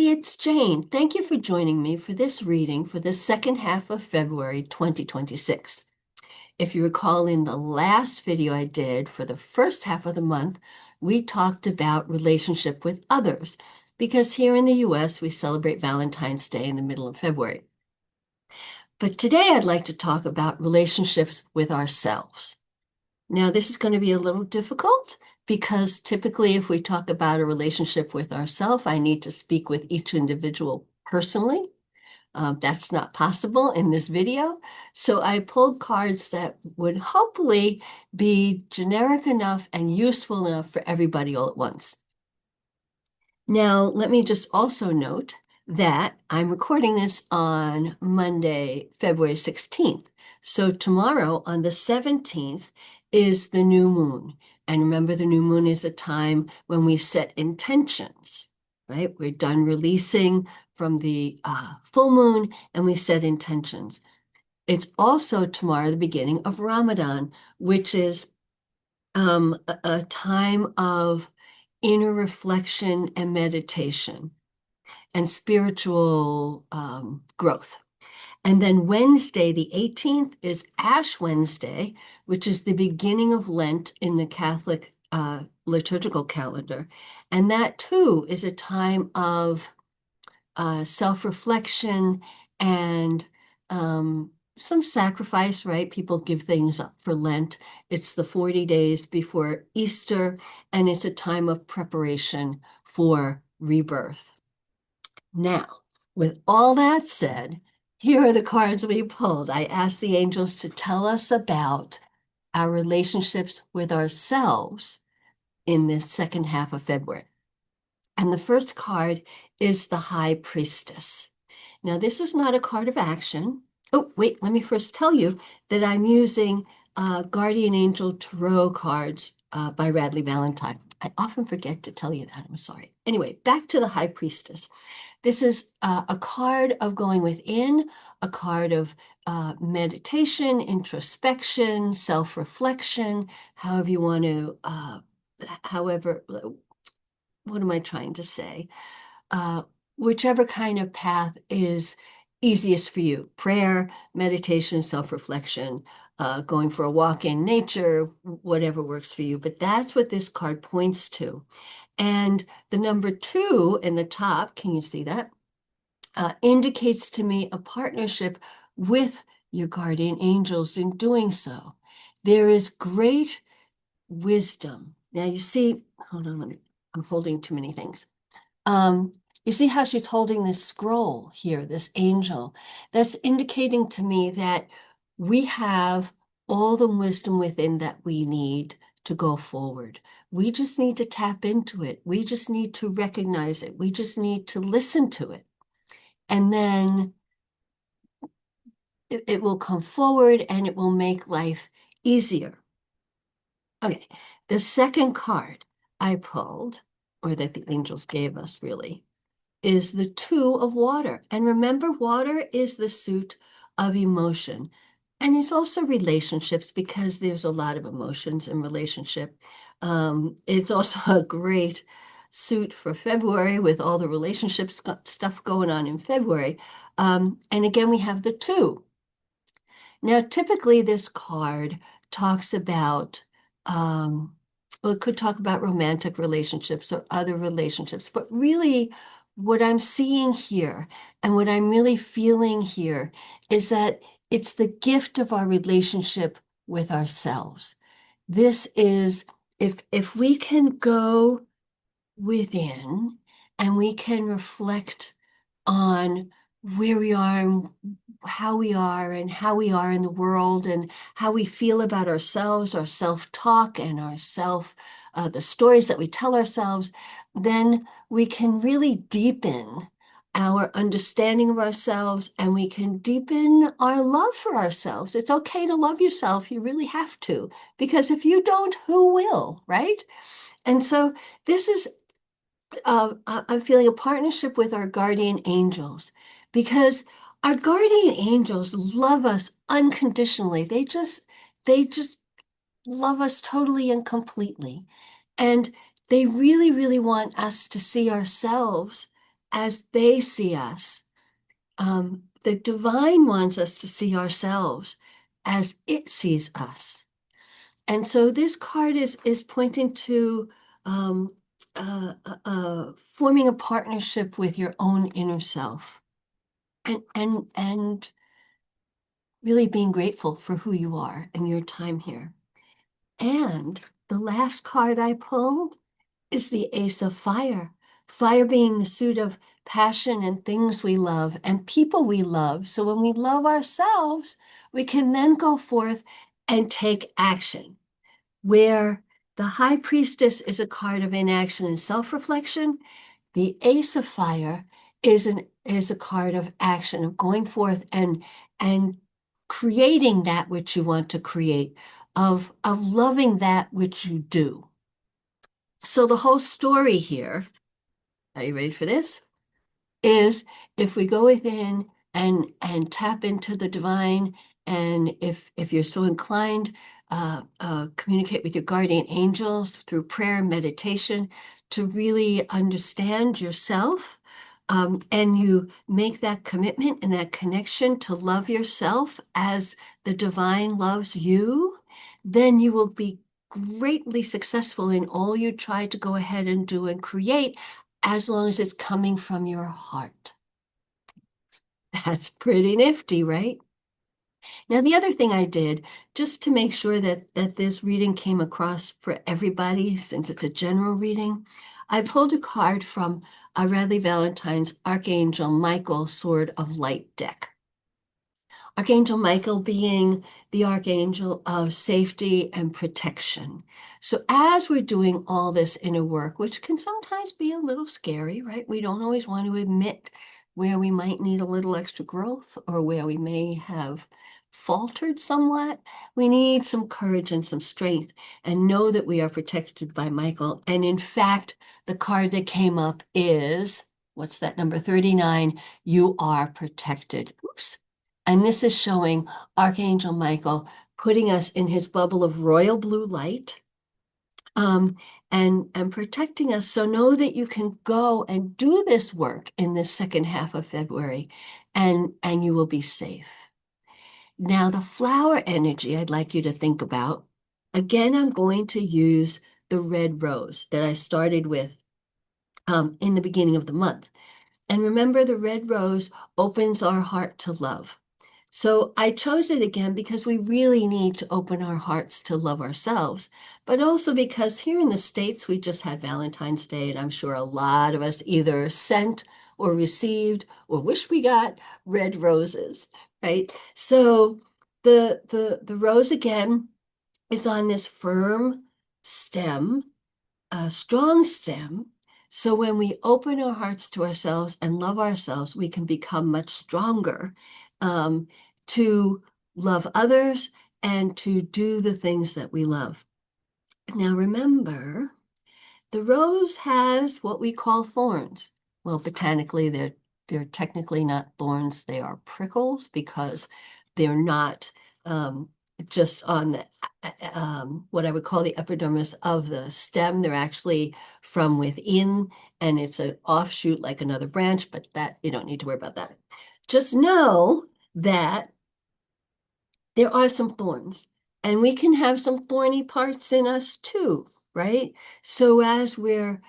It's Jane. Thank you for joining me for this reading for the second half of February 2026. If you recall, in the last video I did for the first half of the month, we talked about relationship with others, because here in the US, we celebrate Valentine's Day in the middle of February. But today I'd like to talk about relationships with ourselves. Now, this is going to be a little difficult because typically if we talk about a relationship with ourselves, I need to speak with each individual personally. That's not possible in this video. So I pulled cards that would hopefully be generic enough and useful enough for everybody all at once. Now, let me just also note that I'm recording this on Monday, February 16th. So tomorrow on the 17th is the new moon. And remember, the new moon is a time when we set intentions, right? We're done releasing from the full moon and we set intentions. It's also tomorrow the beginning of Ramadan, which is a time of inner reflection and meditation and spiritual growth. And then Wednesday, the 18th, is Ash Wednesday, which is the beginning of Lent in the Catholic liturgical calendar. And that too is a time of self-reflection and some sacrifice, right? People give things up for Lent. It's the 40 days before Easter, and it's a time of preparation for rebirth. Now, with all that said, here are the cards we pulled. I asked the angels to tell us about our relationships with ourselves in this second half of February. And the first card is the High Priestess. Now, this is not a card of action. Oh, wait, let me first tell you that I'm using Guardian Angel Tarot cards by Radleigh Valentine. I often forget to tell you that. I'm sorry. Anyway, back to the High Priestess. This is a card of going within, a card of meditation, introspection, self-reflection, however you want to, however, what am I trying to say? Uh, Whichever kind of path is easiest for you, prayer, meditation, self-reflection, going for a walk in nature, whatever works for you. But that's what this card points to. And the number 2 in the top, can you see that? Indicates to me a partnership with your guardian angels in doing so. There is great wisdom. Now you see, hold on, I'm holding too many things. You see how she's holding this scroll here, this angel. That's indicating to me that we have all the wisdom within that we need to go forward. We just need to tap into it. We just need to recognize it. We just need to listen to it. And then it will come forward and it will make life easier. Okay, the second card I pulled, or that the angels gave us really, is the 2 of water. And remember, water is the suit of emotion. And it's also relationships because there's a lot of emotions in relationship. It's also a great suit for February with all the relationship stuff going on in February. And again, we have the 2. Now, typically this card talks about, well, it could talk about romantic relationships or other relationships, but really what I'm seeing here and what I'm really feeling here is that it's the gift of our relationship with ourselves. This is, if we can go within and we can reflect on where we are and how we are and how we are in the world and how we feel about ourselves, our self-talk and the stories that we tell ourselves, then we can really deepen our understanding of ourselves and we can deepen our love for ourselves. It's okay to love yourself. You really have to, because if you don't, who will, right? And so this is I'm feeling a partnership with our guardian angels because our guardian angels love us unconditionally. They just love us totally and completely. And they really, really want us to see ourselves as they see us. The divine wants us to see ourselves as it sees us. And so this card is pointing to um, forming a partnership with your own inner self, and really being grateful for who you are and your time here. And the last card I pulled is the Ace of Fire. Fire being the suit of passion and things we love and people we love. So when we love ourselves, we can then go forth and take action. Where the High Priestess is a card of inaction and self-reflection, the Ace of Fire is a card of action, of going forth and creating that which you want to create, of loving that which you do. So the whole story here, are you ready for this? Is if we go within and tap into the divine, and if you're so inclined, communicate with your guardian angels through prayer and meditation to really understand yourself, and you make that commitment and that connection to love yourself as the divine loves you, then you will be greatly successful in all you try to go ahead and do and create, as long as it's coming from your heart. That's pretty nifty, right? Now, the other thing I did, just to make sure that this reading came across for everybody, since it's a general reading, I pulled a card from Radleigh Valentine's Archangel Michael Sword of Light deck. Archangel Michael being the archangel of safety and protection. So as we're doing all this inner work, which can sometimes be a little scary, right? We don't always want to admit where we might need a little extra growth or where we may have faltered somewhat. We need some courage and some strength and know that we are protected by Michael. And in fact, the card that came up is, what's that number 39? You are protected. Oops. And this is showing Archangel Michael putting us in his bubble of royal blue light, and protecting us. So know that you can go and do this work in this second half of February, and you will be safe. Now, the flower energy I'd like you to think about. Again, I'm going to use the red rose that I started with in the beginning of the month. And remember, the red rose opens our heart to love. So I chose it again because we really need to open our hearts to love ourselves, but also because here in the States, we just had Valentine's Day, and I'm sure a lot of us either sent or received or wish we got red roses, right? So the rose again is on this firm stem, a strong stem. So when we open our hearts to ourselves and love ourselves, we can become much stronger, to love others and to do the things that we love. Now remember, the rose has what we call thorns. Well, botanically, they're technically not thorns, they are prickles, because they're not just on the what I would call the epidermis of the stem. They're actually from within, and it's an offshoot like another branch, but that you don't need to worry about that. Just know that there are some thorns, and we can have some thorny parts in us too, right? So as we're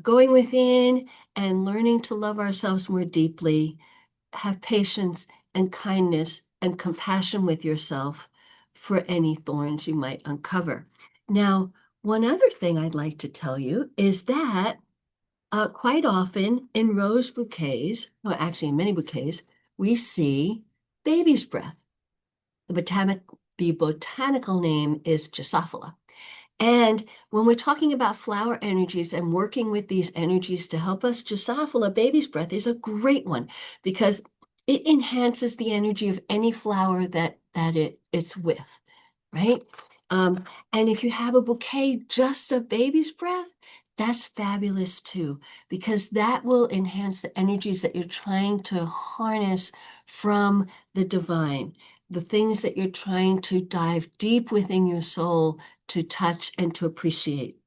going within and learning to love ourselves more deeply, have patience and kindness and compassion with yourself for any thorns you might uncover. Now, one other thing I'd like to tell you is that quite often in rose bouquets, well, actually in many bouquets, we see baby's breath. The botanical name is Drosophila. And when we're talking about flower energies and working with these energies to help us, Drosophila, baby's breath, is a great one because it enhances the energy of any flower that it's with, right? And if you have a bouquet just of baby's breath, that's fabulous too, because that will enhance the energies that you're trying to harness from the divine, the things that you're trying to dive deep within your soul to touch and to appreciate.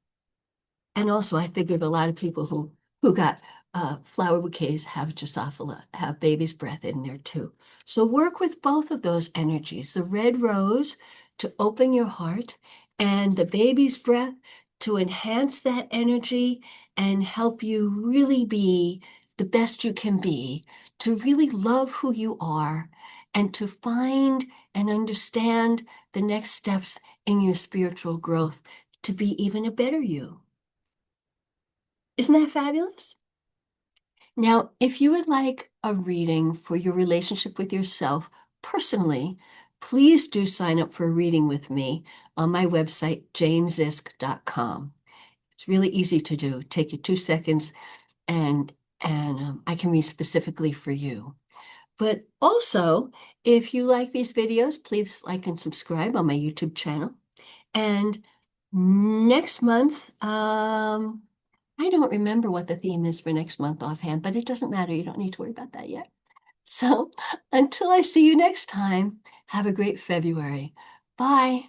And also, I figured a lot of people who who got flower bouquets have Drosophila, have baby's breath in there too. So work with both of those energies, the red rose to open your heart and the baby's breath to enhance that energy and help you really be the best you can be, to really love who you are and to find and understand the next steps in your spiritual growth to be even a better you. Isn't that fabulous? Now, if you would like a reading for your relationship with yourself personally, please do sign up for a reading with me on my website, janezisk.com. It's really easy to do. Take you 2 seconds and I can read specifically for you. But also, if you like these videos, please like and subscribe on my YouTube channel. And next month, I don't remember what the theme is for next month offhand, but it doesn't matter. You don't need to worry about that yet. So until I see you next time, have a great February. Bye.